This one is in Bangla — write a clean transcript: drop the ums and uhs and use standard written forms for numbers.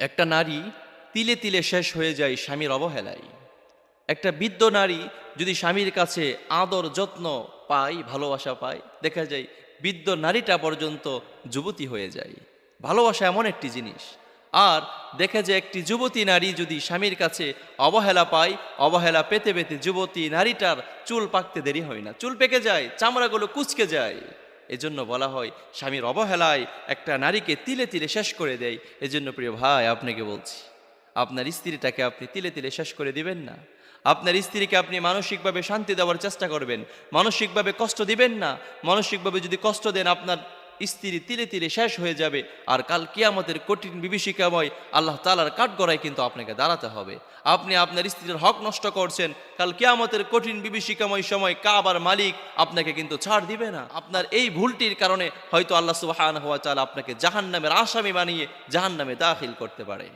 একটা নারী তিলে তিলে শেষ হয়ে যায় স্বামীর অবহেলায়। একটা বৃদ্ধ নারী যদি স্বামীর কাছে আদর যত্ন পায়, ভালোবাসা পায়, দেখা যায় বৃদ্ধ নারীটা পর্যন্ত যুবতী হয়ে যায়। ভালোবাসা এমন একটি জিনিস। আর দেখা যায় একটি যুবতী নারী যদি স্বামীর কাছে অবহেলা পায়, অবহেলা পেতে পেতে যুবতী নারীটার চুল পাকতে দেরি হয় না, চুল পেকে যায়, চামড়াগুলো কুঁচকে যায়। এজন্য বলা হয় স্বামীর অবহেলায় একটা নারীকে তিলে তিলে শেষ করে দেয়। এজন্য প্রিয় ভাই, আপনাকে বলছি, আপনার স্ত্রীটাকে আপনি তিলে তিলে শেষ করে দিবেন না। আপনার স্ত্রীকে আপনি মানসিকভাবে শান্তি দেওয়ার চেষ্টা করবেন, মানসিকভাবে কষ্ট দিবেন না। মানসিকভাবে যদি কষ্ট দেন, আপনার স্ত্রী তিলে তিলে শেষ হয়ে যাবে। আর কাল কিয়ামতের কঠিন বিভীষিকাময় আল্লাহ তাআলার কাঠগড়ায় কিন্তু আপনাকে দাঁড়াতে হবে। আপনি আপনার স্ত্রীর হক নষ্ট করছেন, কাল কিয়ামতের কঠিন বিভীষিকাময় সময় কাবার মালিক আপনাকে কিন্তু ছাড় দিবে না। আপনার এই ভুলটির কারণে হয়তো আল্লাহ সুবহানাহু ওয়া তাআলা আপনাকে জাহান্নামের আসামি বানিয়ে জাহান্নামে দাখিল করতে পারে।